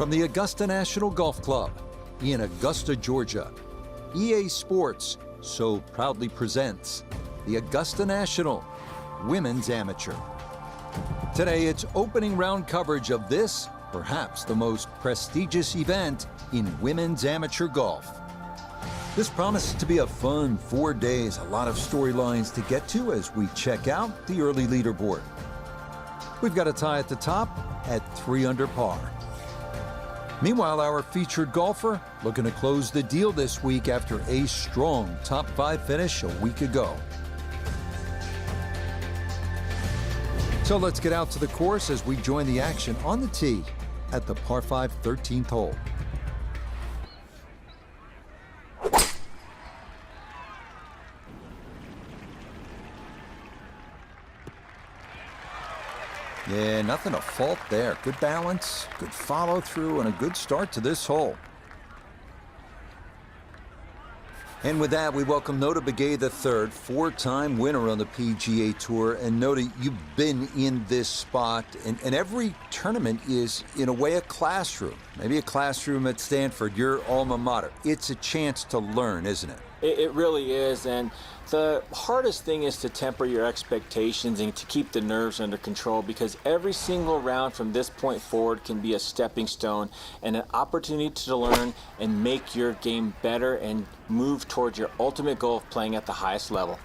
From the Augusta National Golf Club in Augusta, Georgia, EA Sports so proudly presents the Augusta National Women's Amateur. Today, it's opening round coverage of this, perhaps the most prestigious event in women's amateur golf. This promises to be a fun 4 days, a lot of storylines to get to as we check out the early leaderboard. We've got a tie at the top at 3 under par. Meanwhile, our featured golfer looking to close the deal this week after a strong top 5 finish a week ago. So let's get out to the course as we join the action on the tee at the par 5 13th hole. Yeah, nothing to fault there. Good balance, good follow through, and a good start to this hole. And with that, we welcome Notah Begay III, 4-time winner on the PGA Tour. And Notah, you've been in this spot, and every tournament is, in a way, a classroom. Maybe a classroom at Stanford, your alma mater. It's a chance to learn, isn't it? It really is, and the hardest thing is to temper your expectations and to keep the nerves under control, because every single round from this point forward can be a stepping stone and an opportunity to learn and make your game better and move towards your ultimate goal of playing at the highest level.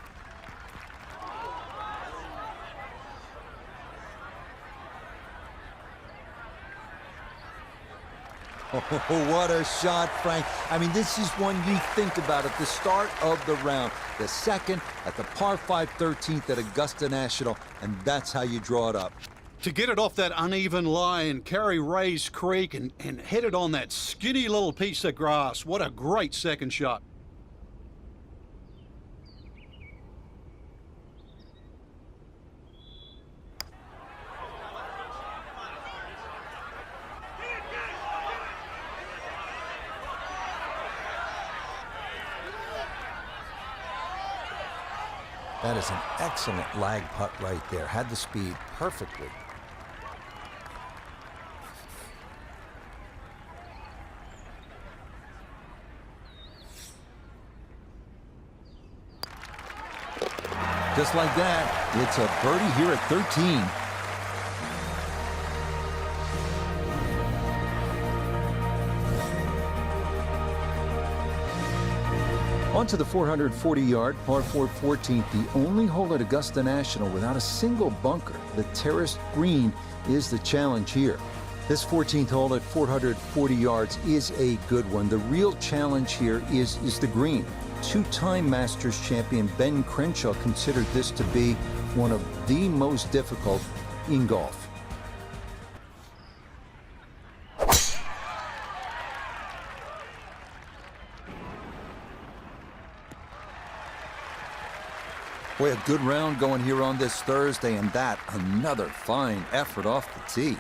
Oh, what a shot, Frank. I mean, this is one you think about at the start of the round. The second at the par 5 13th at Augusta National, and that's how you draw it up. To get it off that uneven lie and carry Rays Creek and hit it on that skinny little piece of grass. What a great second shot. That is an excellent lag putt right there. Had the speed perfectly. Just like that, it's a birdie here at 13. On to the 440-yard par 4 14th, the only hole at Augusta National without a single bunker. The terraced green is the challenge here. This 14th hole at 440 yards is a good one. The real challenge here is the green. Two-time Masters champion Ben Crenshaw considered this to be one of the most difficult in golf. Boy, a good round going here on this Thursday, and that another fine effort off the tee.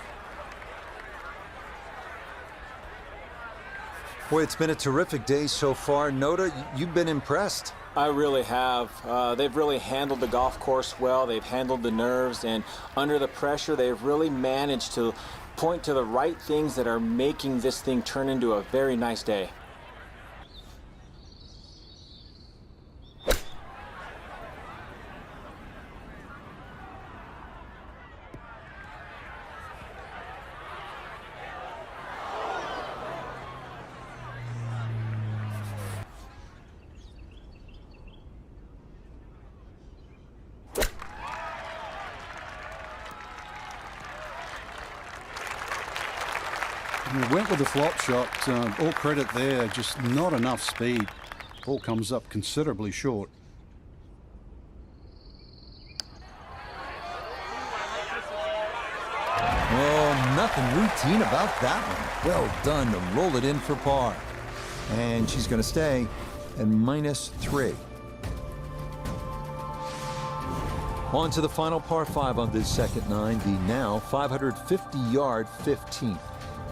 Boy, it's been a terrific day so far. Notah, you've been impressed. I really have. They've really handled the golf course well. They've handled the nerves, and under the pressure, they've really managed to point to the right things that are making this thing turn into a very nice day. He went with the flop shot. All credit there, just not enough speed. Ball comes up considerably short. Oh, nothing routine about that one. Well done to roll it in for par. And she's going to stay at -3. On to the final par 5 on this second 9, the now 550-yard 15th.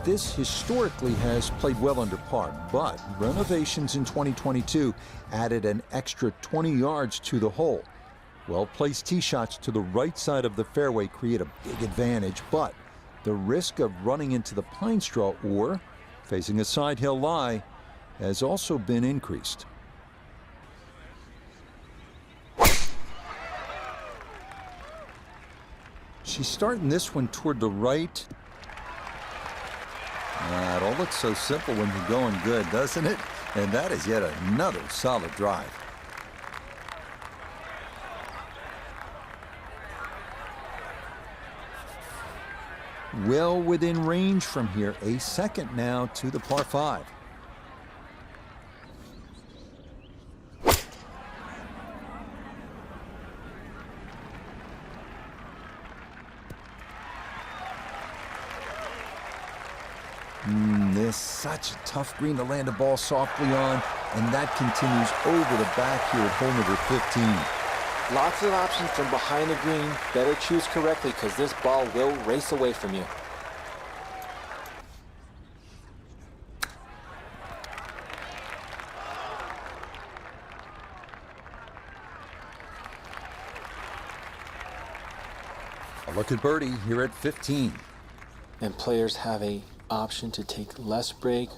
This historically has played well under par, but renovations in 2022 added an extra 20 yards to the hole. Well-placed tee shots to the right side of the fairway create a big advantage, but the risk of running into the pine straw or facing a side hill lie has also been increased. She's starting this one toward the right. It all looks so simple when you're going good, doesn't it? And that is yet another solid drive. Well within range from here. A second now to the par 5. This is such a tough green to land a ball softly on, and that continues over the back here at hole number 15. Lots of options from behind the green. Better choose correctly because this ball will race away from you. A look at birdie here at 15. And players have a option to take less break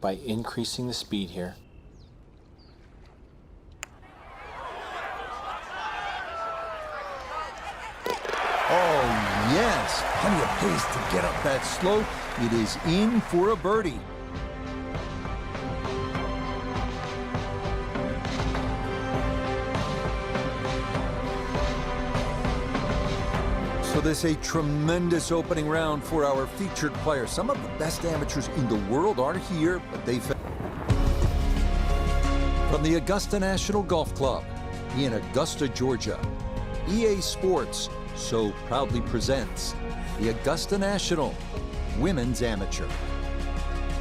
by increasing the speed here. Oh, yes. Plenty of pace to get up that slope. It is in for a birdie. So this is a tremendous opening round for our featured players. Some of the best amateurs in the world are here, but they failed. From the Augusta National Golf Club in Augusta, Georgia, EA Sports so proudly presents the Augusta National Women's Amateur.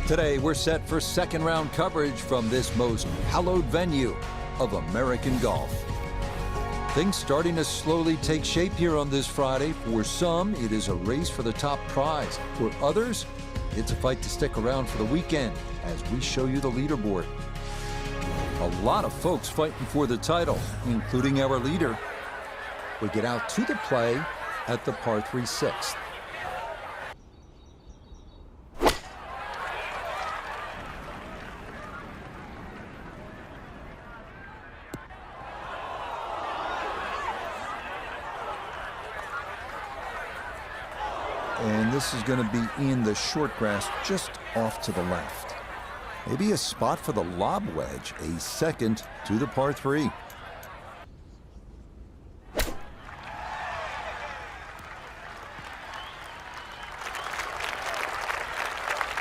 Today, we're set for second round coverage from this most hallowed venue of American golf. Things starting to slowly take shape here on this Friday. For some, it is a race for the top prize. For others, it's a fight to stick around for the weekend as we show you the leaderboard. A lot of folks fighting for the title, including our leader. We get out to the play at the par 3 6th. And this is going to be in the short grass just off to the left. Maybe a spot for the lob wedge, a second to the par 3.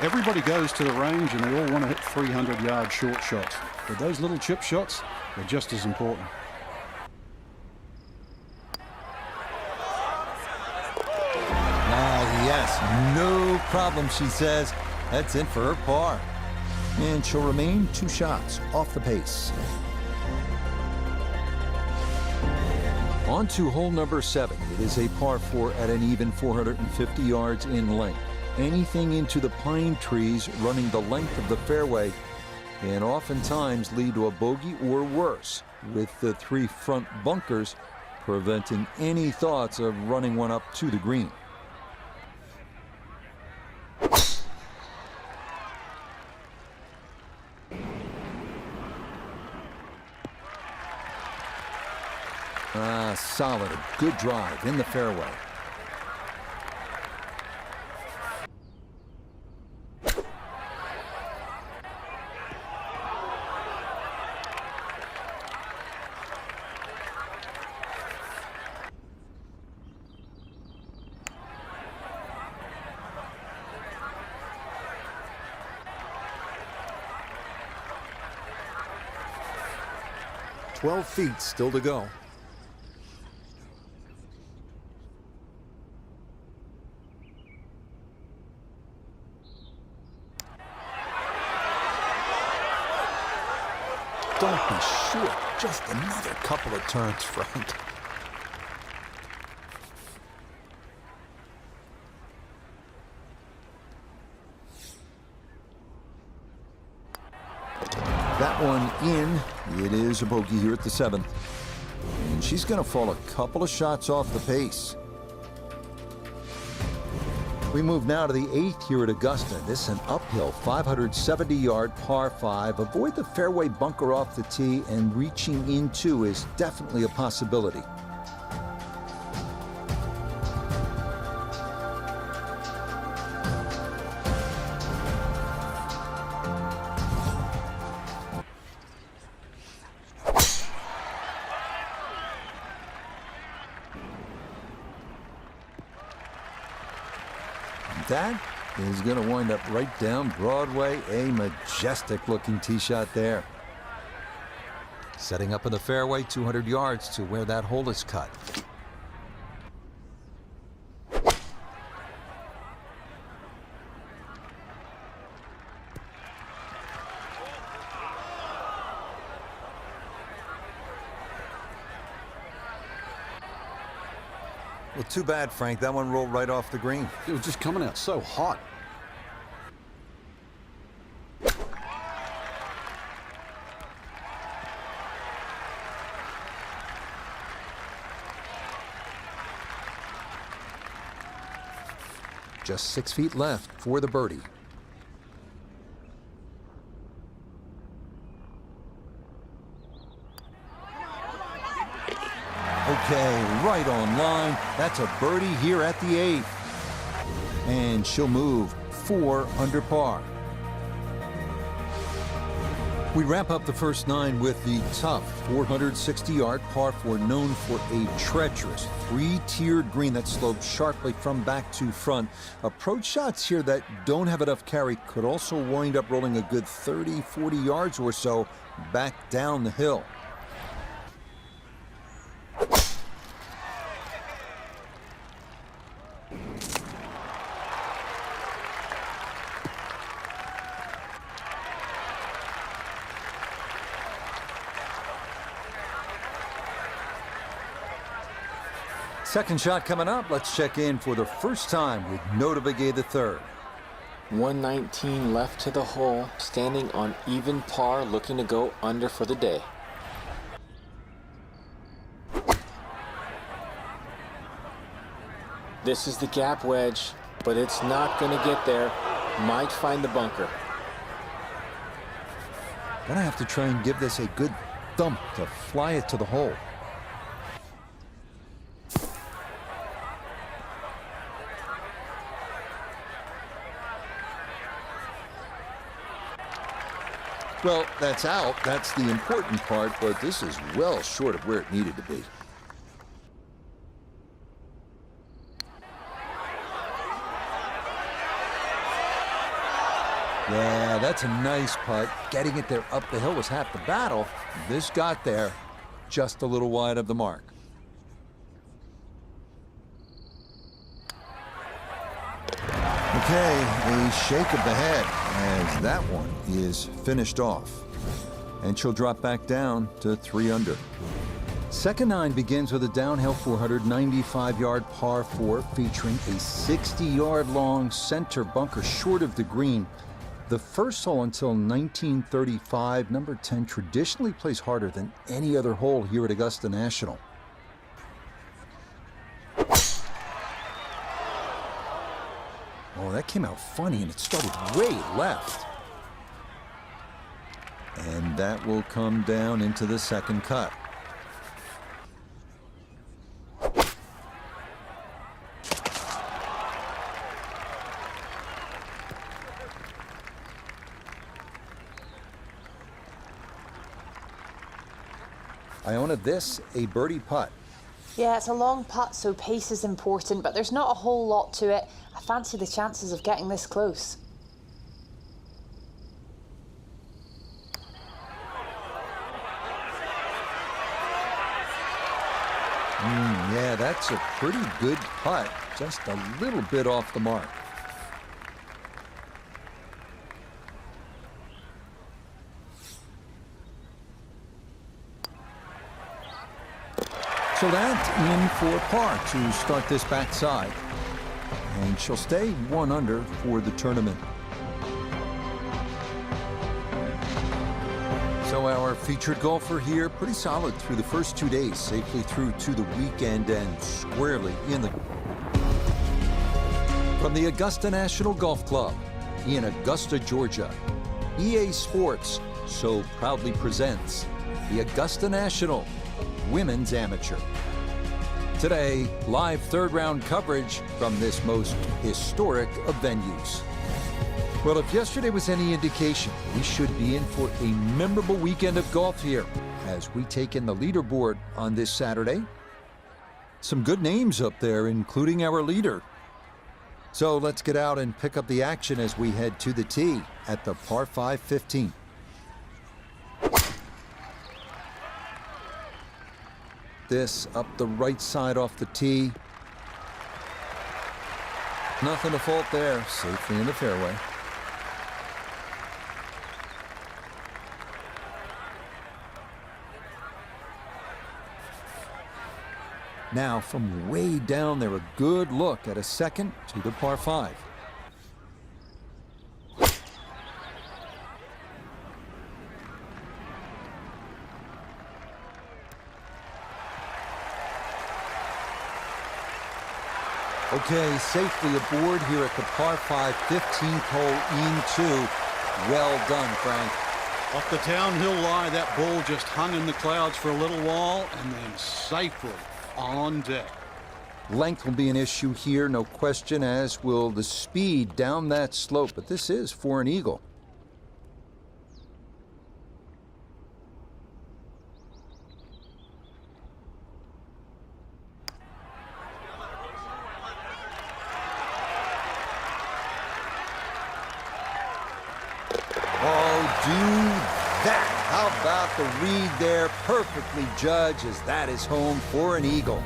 Everybody goes to the range and they all want to hit 300-yard short shots. But those little chip shots are just as important. Yes, no problem, she says. That's in for her par. And she'll remain 2 shots off the pace. On to hole number 7. It is a par 4 at an even 450 yards in length. Anything into the pine trees running the length of the fairway can oftentimes lead to a bogey or worse, with the 3 front bunkers preventing any thoughts of running one up to the green. Solid, a good drive in the fairway. "12 feet still to go." Don't be short. Just another couple of turns, Frank. That one in. It is a bogey here at the 7th. And she's going to fall a couple of shots off the pace. We move now to the 8th here at Augusta. This is an uphill 570-yard par 5. Avoid the fairway bunker off the tee, and reaching into is definitely a possibility. That is going to wind up right down Broadway. A majestic-looking tee shot there. Setting up in the fairway, 200 yards to where that hole is cut. Well, too bad, Frank. That one rolled right off the green. It was just coming out so hot. Just 6 feet left for the birdie. Okay, right on line. That's a birdie here at the 8th. And she'll move 4 under par. We wrap up the first 9 with the tough 460-yard par 4, known for a treacherous 3-tiered green that slopes sharply from back to front. Approach shots here that don't have enough carry could also wind up rolling a good 30-40 yards or so back down the hill. Second shot coming up. Let's check in for the first time with Notah Begay III. 119 left to the hole, standing on even par, looking to go under for the day. This is the gap wedge, but it's not going to get there. Might find the bunker. Gonna have to try and give this a good thump to fly it to the hole. Well, that's out. That's the important part, but this is well short of where it needed to be. Yeah, that's a nice putt. Getting it there up the hill was half the battle. This got there just a little wide of the mark. Okay, a shake of the head as that one is finished off. And she'll drop back down to 3 under. Second 9 begins with a downhill 495-yard par 4 featuring a 60-yard long center bunker short of the green. The first hole until 1935, number 10 traditionally plays harder than any other hole here at Augusta National. Oh, that came out funny, and it started way left. And that will come down into the second cut. Iona, this a birdie putt. Yeah, it's a long putt, so pace is important, but there's not a whole lot to it. I fancy the chances of getting this close. Yeah, that's a pretty good putt. Just a little bit off the mark. So that's in for par to start this backside. And she'll stay 1 under for the tournament. So our featured golfer here, pretty solid through the first 2 days, safely through to the weekend and squarely in the... From the Augusta National Golf Club in Augusta, Georgia, EA Sports so proudly presents the Augusta National Women's Amateur. Today, live third-round coverage from this most historic of venues. Well, if yesterday was any indication, we should be in for a memorable weekend of golf here as we take in the leaderboard on this Saturday. Some good names up there, including our leader. So let's get out and pick up the action as we head to the tee at the par 5 15. This up the right side off the tee. Nothing to fault there, safely in the fairway. Now, from way down there, a good look at a second to the par 5. Okay, safely aboard here at the par 5 15th hole in 2. Well done, Frank. Off the downhill lie, that ball just hung in the clouds for a little while and then safely on deck. Length will be an issue here, no question, as will the speed down that slope, but this is for an eagle. Oh, do that. How about the read there? Perfectly judged, as that is home for an eagle.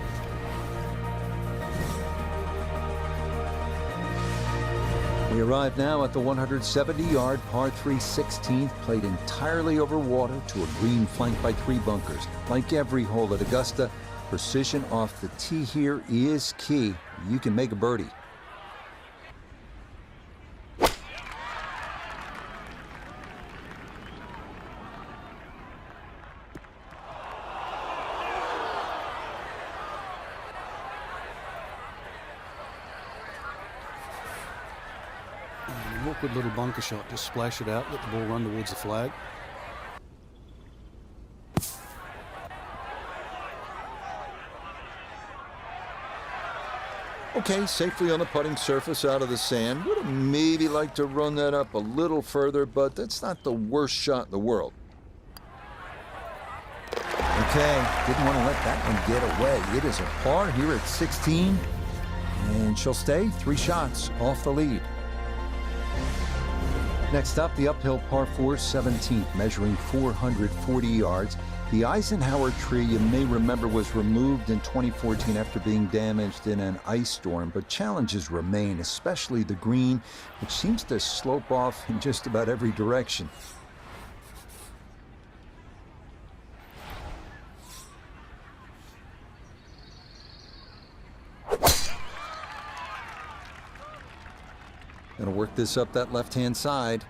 We arrive now at the 170-yard par 3 16th, played entirely over water to a green flanked by 3 bunkers. Like every hole at Augusta, precision off the tee here is key. You can make a birdie. Awkward little bunker shot, just splash it out, let the ball run towards the flag. Okay, safely on the putting surface out of the sand. Would have maybe liked to run that up a little further, but that's not the worst shot in the world. Okay, didn't want to let that one get away. It is a par here at 16, and she'll stay 3 shots off the lead. Next up, the uphill par 4 17th, measuring 440 yards. The Eisenhower tree, you may remember, was removed in 2014 after being damaged in an ice storm, but challenges remain, especially the green, which seems to slope off in just about every direction. Gonna work this up that left-hand side.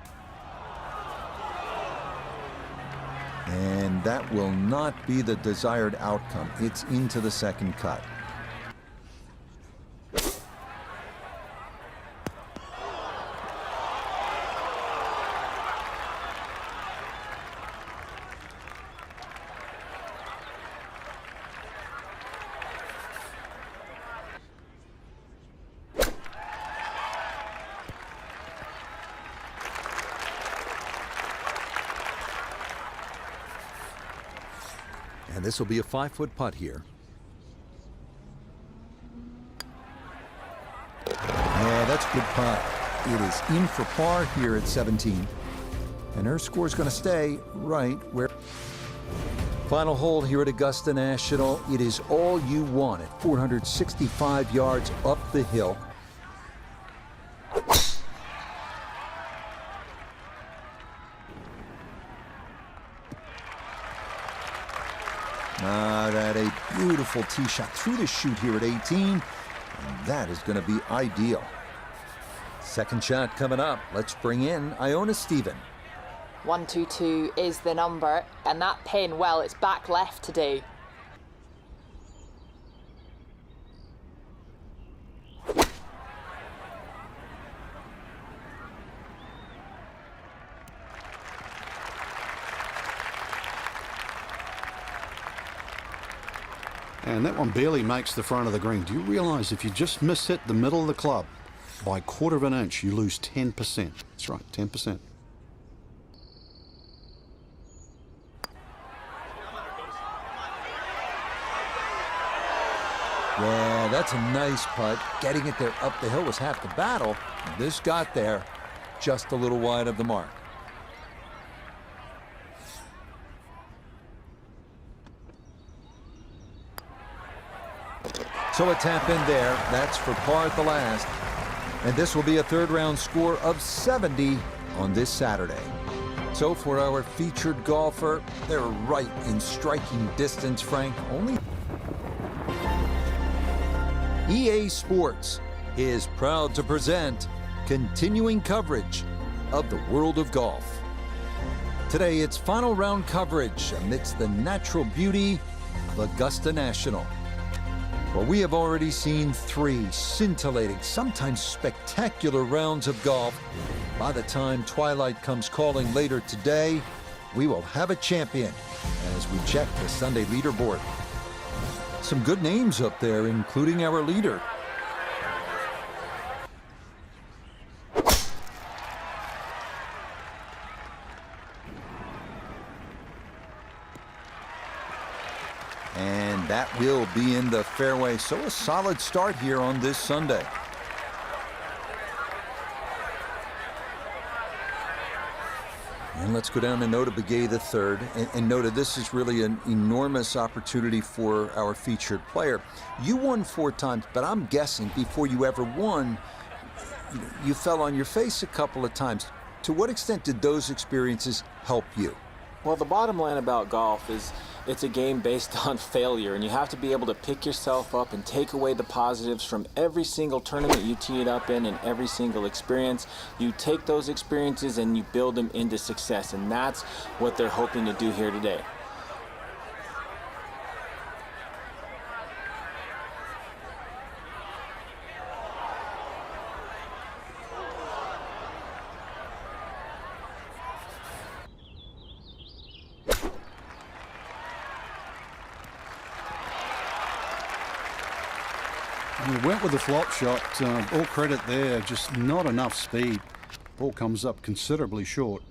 And that will not be the desired outcome. It's into the second cut. And this will be a 5-foot putt here. Yeah, that's a good putt. It is in for par here at 17. And her score is going to stay right where. Final hole here at Augusta National. It is all you want at 465 yards up the hill. That a beautiful tee shot through the chute here at 18, and that is going to be ideal. Second shot coming up. Let's bring in Iona Stephen. 122 is the number, and that pin, well, it's back left today. And that one barely makes the front of the green. Do you realize if you just miss hit the middle of the club by 1/4 of an inch, you lose 10%? That's right, 10%. Yeah, that's a nice putt. Getting it there up the hill was half the battle. This got there just a little wide of the mark. So a tap in there. That's for par at the last. And this will be a third round score of 70 on this Saturday. So for our featured golfer, they're right in striking distance, Frank. Only EA Sports is proud to present continuing coverage of the world of golf. Today, it's final round coverage amidst the natural beauty of Augusta National. Well, we have already seen 3 scintillating, sometimes spectacular rounds of golf. By the time twilight comes calling later today, we will have a champion as we check the Sunday leaderboard. Some good names up there, including our leader. And that will be in the fairway. So a solid start here on this Sunday. And let's go down to Notah Begay III. And Notah, this is really an enormous opportunity for our featured player. You won 4 times, but I'm guessing before you ever won, you fell on your face a couple of times. To what extent did those experiences help you? Well, the bottom line about golf is it's a game based on failure, and you have to be able to pick yourself up and take away the positives from every single tournament you tee it up in and every single experience. You take those experiences and you build them into success, and that's what they're hoping to do here today. He went with the flop shot. All credit there, just not enough speed. Ball comes up considerably short.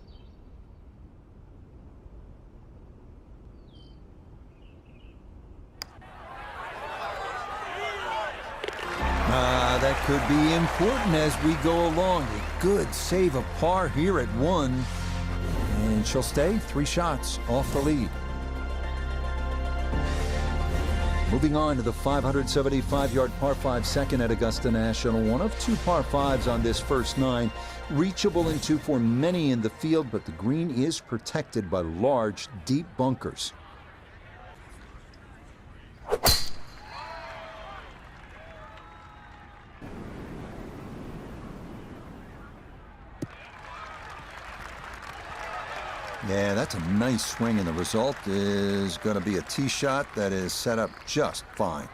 That could be important as we go along. A good save of par here at 1. And she'll stay 3 shots off the lead. Moving on to the 575-yard par 5 second at Augusta National. One of 2 par 5s on this first 9. Reachable into for many in the field, but the green is protected by large, deep bunkers. Yeah, that's a nice swing, and the result is going to be a tee shot that is set up just fine.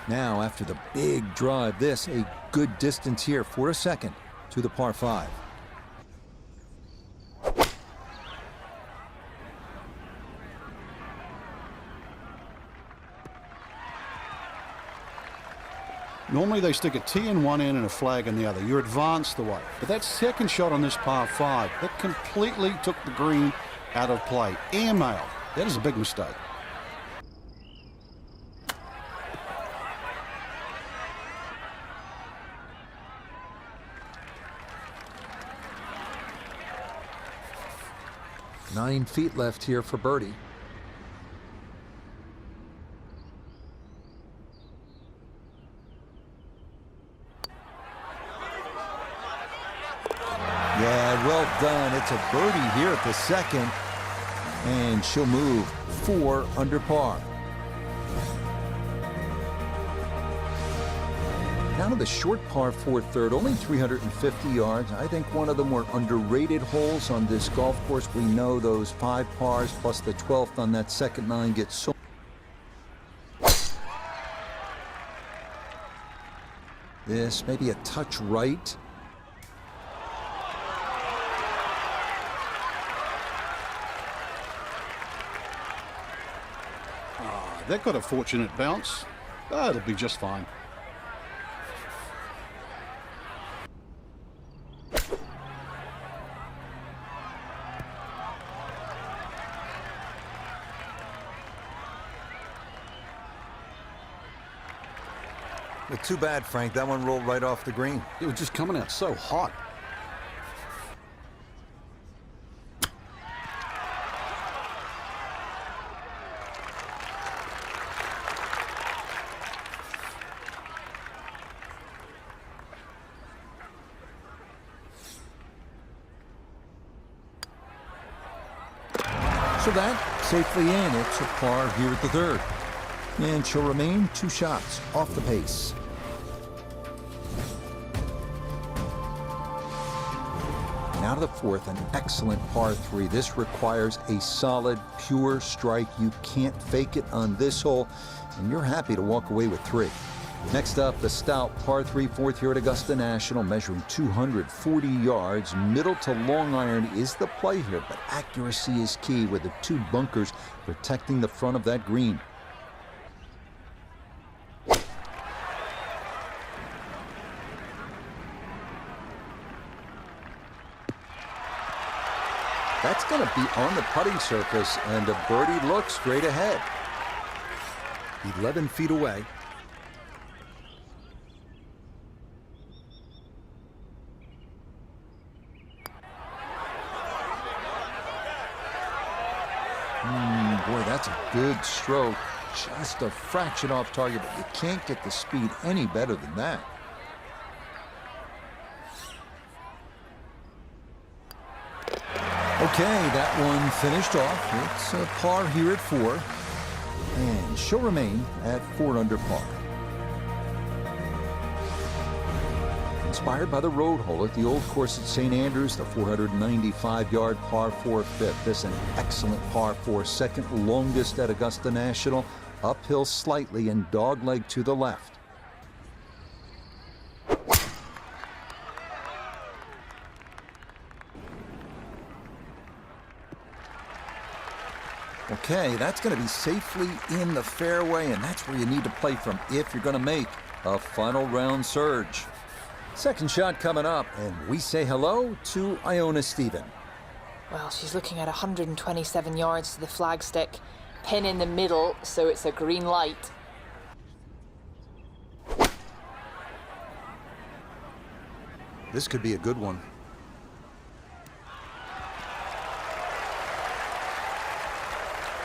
Now, after the big drive, this a good distance here for a second to the par 5. Normally they stick a tee in one end and a flag in the other. You're advanced the way. But that second shot on this par 5, that completely took the green out of play. Airmail. That is a big mistake. Nine feet left here for birdie. Yeah, well done. It's a birdie here at the second. And she'll move 4 under par. Now to the short par 4 third, only 350 yards. I think one of the more underrated holes on this golf course. We know those 5 pars plus the 12th on that second 9 gets so. This maybe a touch right. That got a fortunate bounce. Oh, it'll be just fine. Well, too bad, Frank. That one rolled right off the green. It was just coming out so hot. So that safely in. It's a par here at the third. And she'll remain 2 shots off the pace. Now to the fourth, an excellent par 3. This requires a solid, pure strike. You can't fake it on this hole, and you're happy to walk away with 3. Next up, the stout par 3 fourth here at Augusta National, measuring 240 yards. Middle to long iron is the play here, but accuracy is key with the 2 bunkers protecting the front of that green. That's going to be on the putting surface, and a birdie looks straight ahead. 11 feet away. Boy, that's a good stroke. Just a fraction off target, but you can't get the speed any better than that. Okay, that one finished off. It's a par here at 4, and she'll remain at 4 under par. Inspired by the road hole at the old course at St. Andrews, the 495-yard par 4 fifth. This an excellent par 4, second longest at Augusta National. Uphill slightly and dogleg to the left. Okay, that's going to be safely in the fairway, and that's where you need to play from if you're going to make a final round surge. Second shot coming up, and we say hello to Iona Stephen. Well, she's looking at 127 yards to the flagstick. Pin in the middle, so it's a green light. This could be a good one.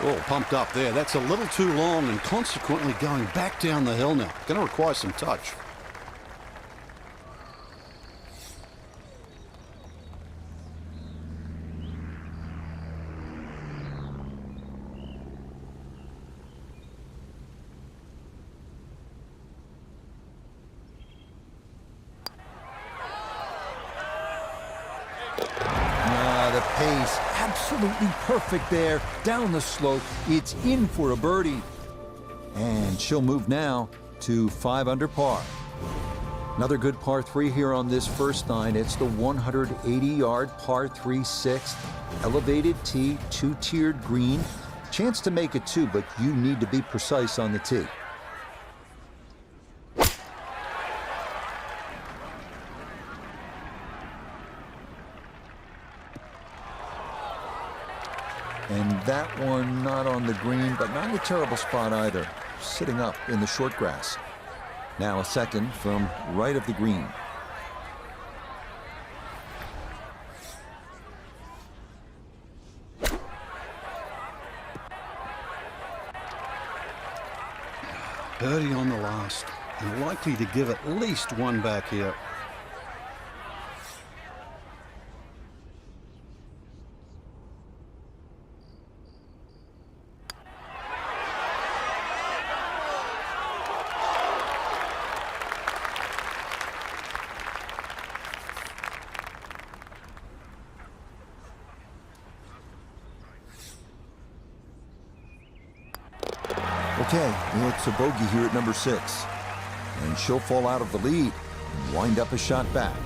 Oh, pumped up there. That's a little too long and consequently going back down the hill now. Going to require some touch. The pace, absolutely perfect there. Down the slope, it's in for a birdie. And she'll move now to 5 under par. Another good par 3 here on this first 9. It's the 180-yard par 3 sixth. Elevated tee, 2-tiered green. Chance to make it 2, but you need to be precise on the tee. And that one not on the green, but not in a terrible spot either. Sitting up in the short grass. Now a second from right of the green. Birdie on the last, and likely to give at least 1 back here. Okay, it's a bogey here at number 6. And she'll fall out of the lead and wind up a shot back.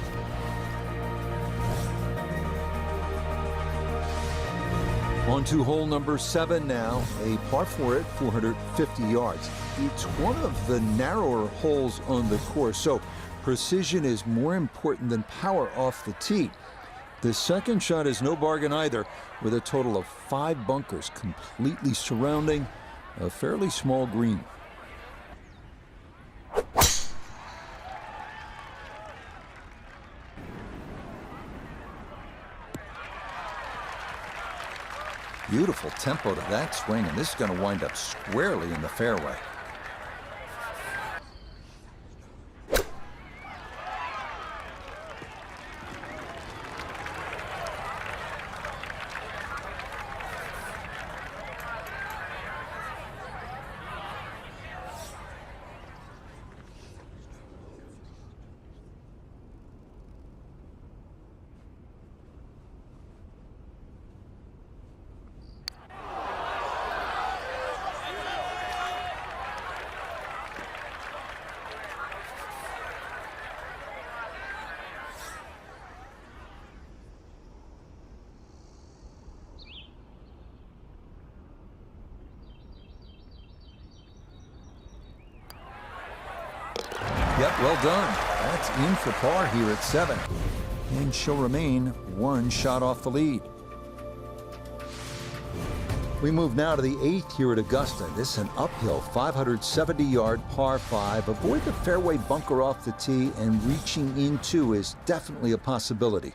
On to hole number 7 now, a par 4 at 450 yards. It's one of the narrower holes on the course, so precision is more important than power off the tee. The second shot is no bargain either, with a total of 5 bunkers completely surrounding a fairly small green. Beautiful tempo to that swing, and this is going to wind up squarely in the fairway. Yep, well done. That's in for par here at 7. And she'll remain 1 shot off the lead. We move now to the 8th here at Augusta. This is an uphill 570-yard par 5. Avoid the fairway bunker off the tee, and reaching into is definitely a possibility.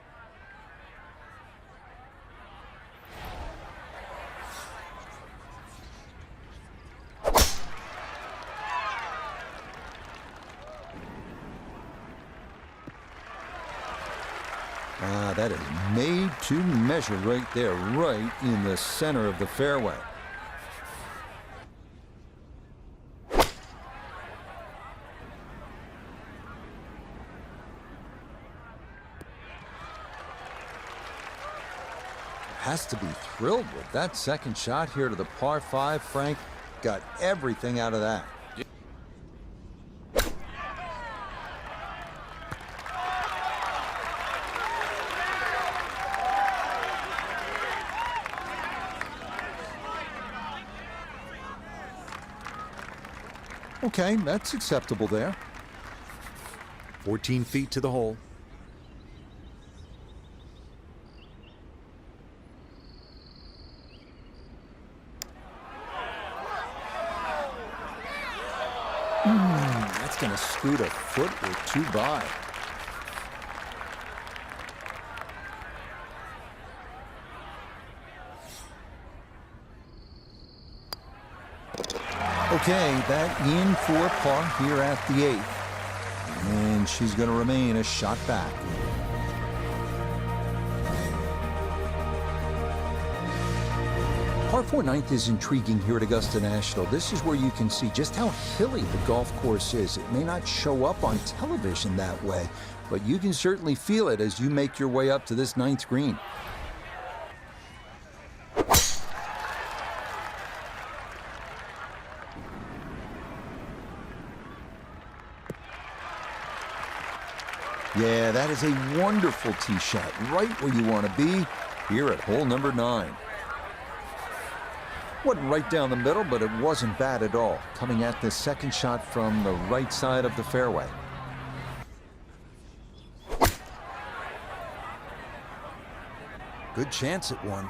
That is made to measure right there, right in the center of the fairway. Has to be thrilled with that second shot here to the par 5. Frank got everything out of that. Okay, that's acceptable there. 14 feet to the hole. That's going to scoot a foot or 2 by. Okay, that in for par here at the 8th. And she's going to remain a shot back. Par 4 9th is intriguing here at Augusta National. This is where you can see just how hilly the golf course is. It may not show up on television that way, but you can certainly feel it as you make your way up to this 9th green. Yeah, that is a wonderful tee shot, right where you want to be here at hole number 9. Wasn't right down the middle, but it wasn't bad at all, coming at the second shot from the right side of the fairway. Good chance at one.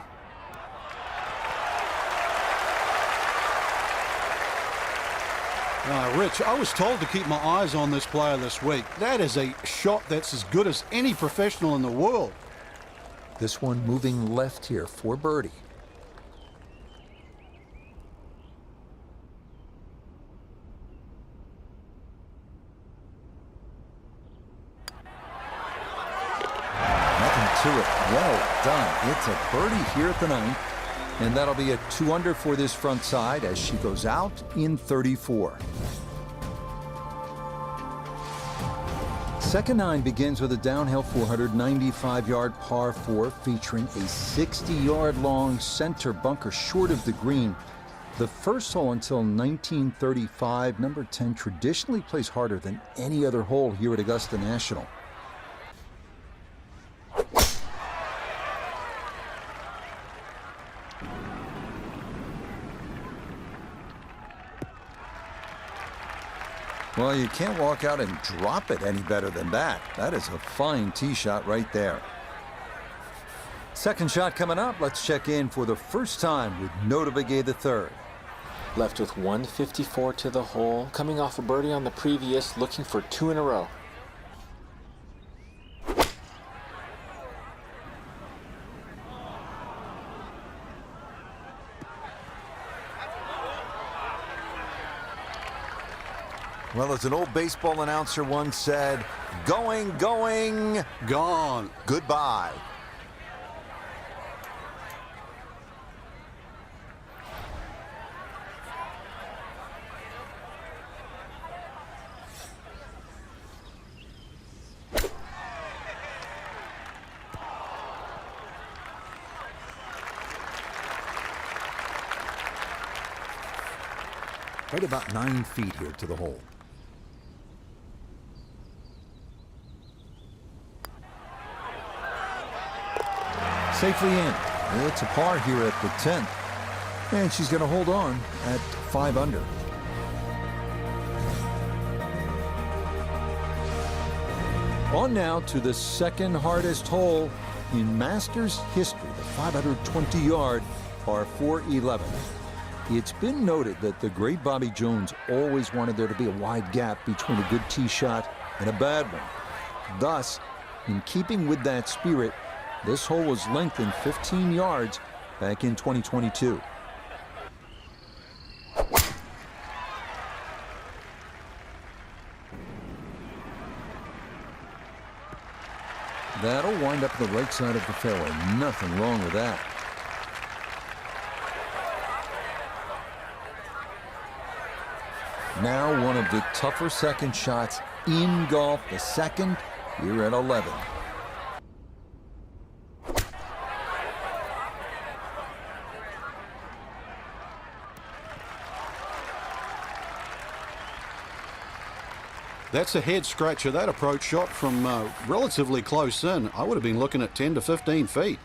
Rich, I was told to keep my eyes on this player this week. That is a shot that's as good as any professional in the world. This one moving left here for birdie. Nothing to it. Well done. It's a birdie here at the 9th. And that'll be a 2 under for this front side as she goes out in 34. Second 9 begins with a downhill 495-yard par 4 featuring a 60-yard long center bunker short of the green. The first hole until 1935, number 10 traditionally plays harder than any other hole here at Augusta National. Well, you can't walk out and drop it any better than that. That is a fine tee shot right there. Second shot coming up. Let's check in for the first time with Notah Begay III. Left with 154 to the hole, coming off a birdie on the previous, looking for 2 in a row. Well, as an old baseball announcer once said, going, going, Gone. goodbye. Right about 9 feet here to the hole. Safely in. It's a par here at the 10th. And she's going to hold on at 5 under. On now to the second hardest hole in Masters history, the 520-yard par 411. It's been noted that the great Bobby Jones always wanted there to be a wide gap between a good tee shot and a bad one. Thus, in keeping with that spirit, this hole was lengthened 15 yards back in 2022. That'll wind up the right side of the fairway. Nothing wrong with that. Now one of the tougher second shots in golf, the second here at 11. That's a head scratcher. That approach shot from relatively close in. I would have been looking at 10 to 15 feet.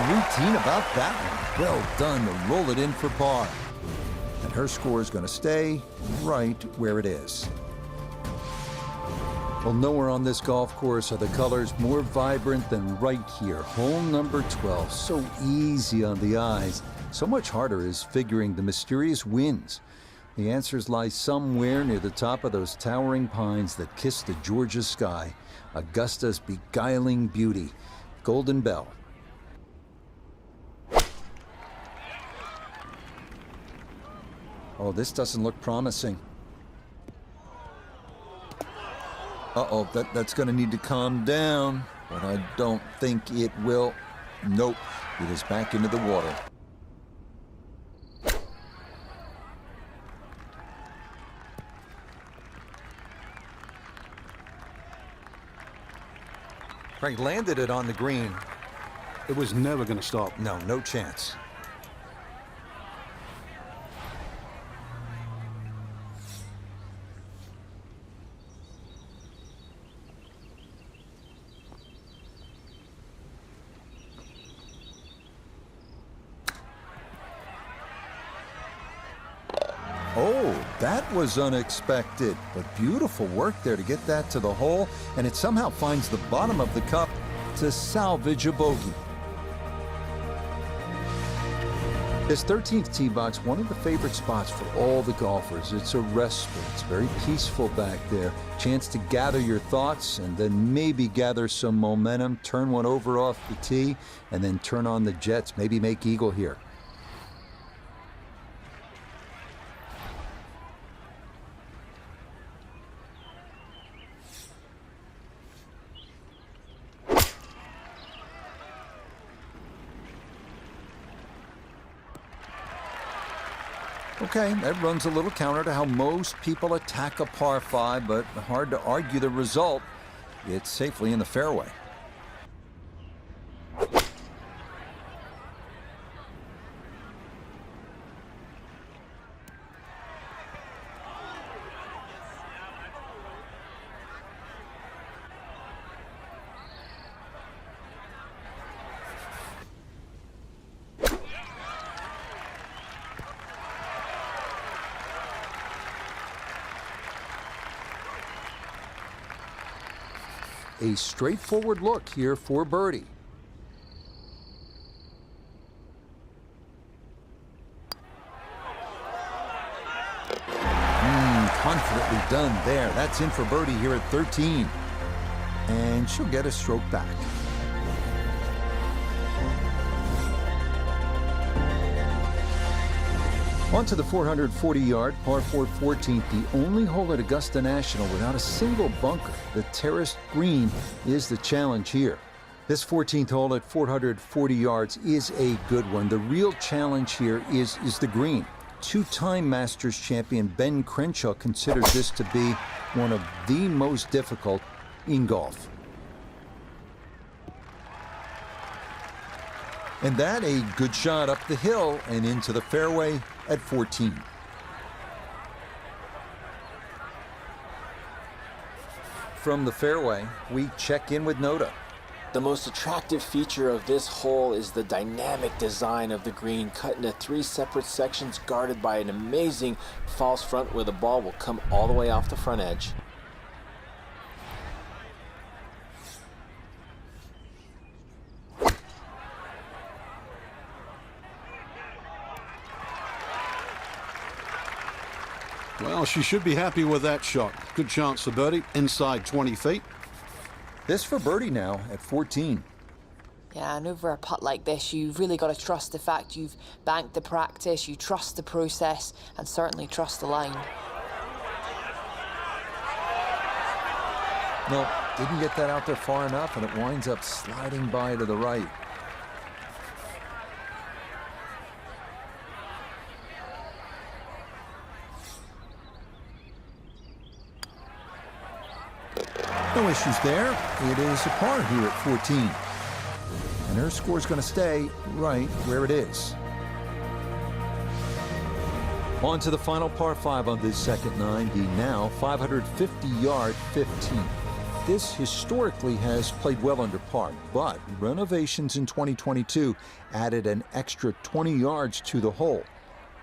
Routine about that one. Well done to roll it in for par. And her score is going to stay right where it is. Well, nowhere on this golf course are the colors more vibrant than right here. Hole number 12. So easy on the eyes. So much harder is figuring the mysterious winds. The answers lie somewhere near the top of those towering pines that kiss the Georgia sky. Augusta's beguiling beauty. Golden Bell. Oh, this doesn't look promising. Uh-oh, that's going to need to calm down, but I don't think it will. Nope, it is back into the water. Frank landed it on the green. It was never going to stop. No, no chance. Oh, that was unexpected, but beautiful work there to get that to the hole, and it somehow finds the bottom of the cup to salvage a bogey. This 13th tee box, one of the favorite spots for all the golfers. It's a respite. It's very peaceful back there. Chance to gather your thoughts and then maybe gather some momentum, turn one over off the tee, and then turn on the jets, maybe make eagle here. Okay, that runs a little counter to how most people attack a par 5, but hard to argue the result. It's safely in the fairway. A straightforward look here for birdie. Confidently done there. That's in for birdie here at 13. And she'll get a stroke back. On to the 440-yard par 4 14th, the only hole at Augusta National without a single bunker. The terraced green is the challenge here. This 14th hole at 440 yards is a good one. The real challenge here is the green. Two-time Masters champion Ben Crenshaw considers this to be one of the most difficult in golf. And that a good shot up the hill and into the fairway at 14. From the fairway, we check in with Notah. The most attractive feature of this hole is the dynamic design of the green, cut into 3 separate sections guarded by an amazing false front where the ball will come all the way off the front edge. Well, she should be happy with that shot. Good chance for birdie, inside 20 feet. This for birdie now at 14. Yeah, and over a putt like this, you've really got to trust the fact you've banked the practice, you trust the process, and certainly trust the line. No, didn't get that out there far enough, and it winds up sliding by to the right. No issues there. It is a par here at 14. And her score's going to stay right where it is. On to the final par 5 on this second 9, the now 550-yard 15. This historically has played well under par, but renovations in 2022 added an extra 20 yards to the hole.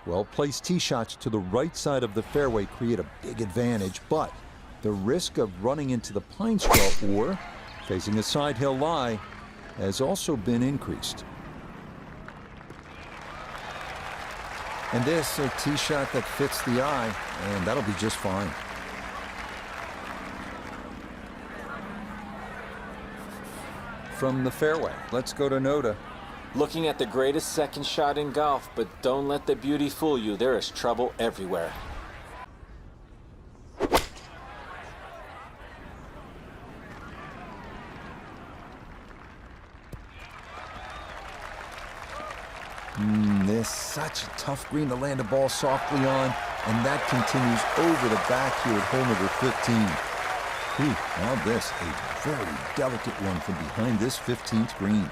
Well-placed tee shots to the right side of the fairway create a big advantage, but the risk of running into the pine straw or facing a side hill lie has also been increased. And this, a tee shot that fits the eye, and that'll be just fine. From the fairway, let's go to Notah. Looking at the greatest second shot in golf, but don't let the beauty fool you. There is trouble everywhere. This such a tough green to land a ball softly on, and that continues over the back here at hole number 15. Now this, a very delicate one from behind this 15th green.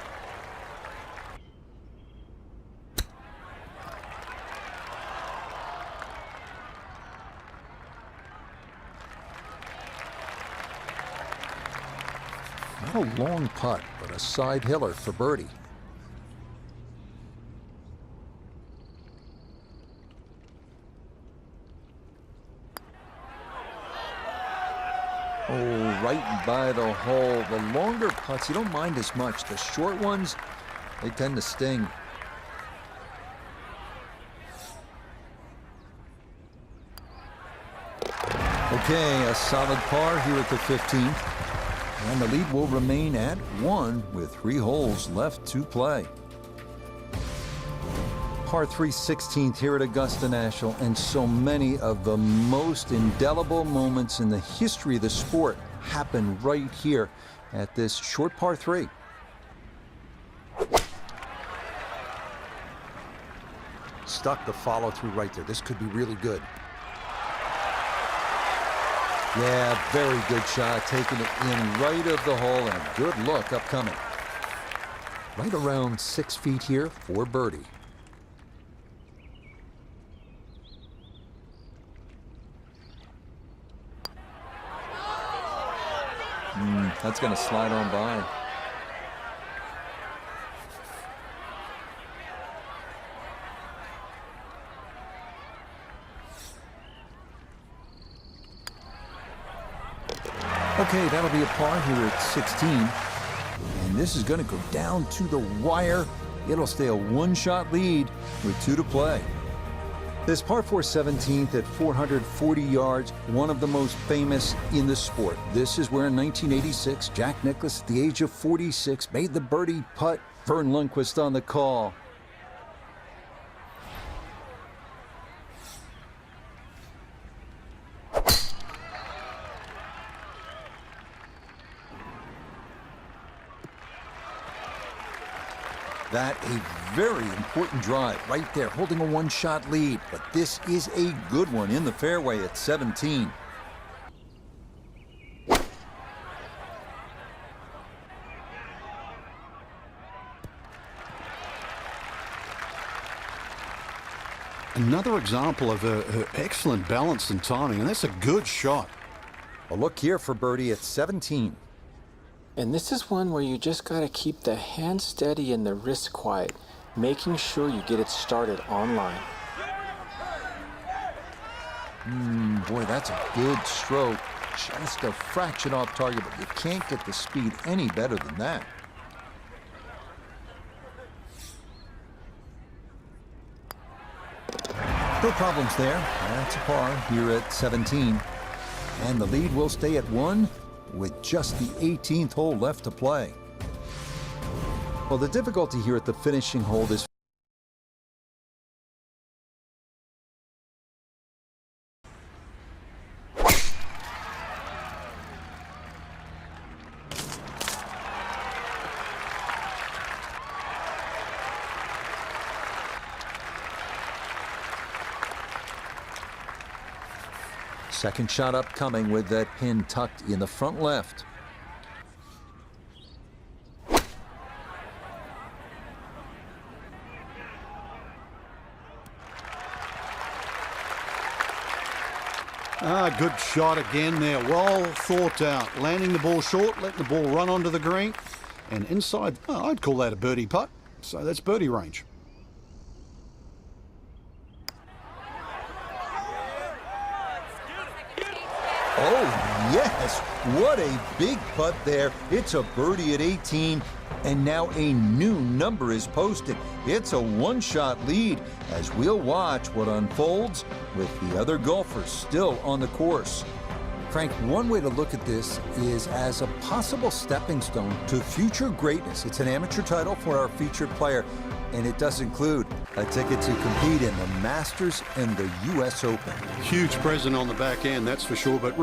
Not a long putt, but a side hiller for birdie. Oh, right by the hole. The longer putts, you don't mind as much. The short ones, they tend to sting. Okay, a solid par here at the 15th. And the lead will remain at 1 with 3 holes left to play. Par 3 16th here at Augusta National, and so many of the most indelible moments in the history of the sport happen right here at this short par 3. stuck the follow-through right there. This could be really good. Yeah, very good shot, taking it in right of the hole, and a good look upcoming. Right around 6 feet here for birdie. That's going to slide on by. Okay, that'll be a par here at 16. And this is going to go down to the wire. It'll stay a one-shot lead with 2 to play. This par 4 17th at 440 yards, one of the most famous in the sport. This is where in 1986, Jack Nicklaus, at the age of 46, made the birdie putt. Vern Lundquist on the call. That a very important drive right there, holding a one-shot lead. But this is a good one in the fairway at 17. Another example of her excellent balance and timing, and that's a good shot. A look here for birdie at 17. And this is one where you just got to keep the hand steady and the wrist quiet, making sure you get it started online. Boy, that's a good stroke. Just a fraction off target, but you can't get the speed any better than that. No problems there. That's a par here at 17. And the lead will stay at 1 with just the 18th hole left to play. Well, the difficulty here at the finishing hole is second shot upcoming with that pin tucked in the front left. Good shot again there. Well thought out. Landing the ball short, letting the ball run onto the green. And inside, I'd call that a birdie putt. So that's birdie range. Oh, yes. What a big putt there. It's a birdie at 18, and now a new number is posted. It's a one-shot lead as we'll watch what unfolds with the other golfers still on the course. Frank, one way to look at this is as a possible stepping stone to future greatness. It's an amateur title for our featured player, and it does include a ticket to compete in the Masters and the U.S. Open. Huge present on the back end, that's for sure. But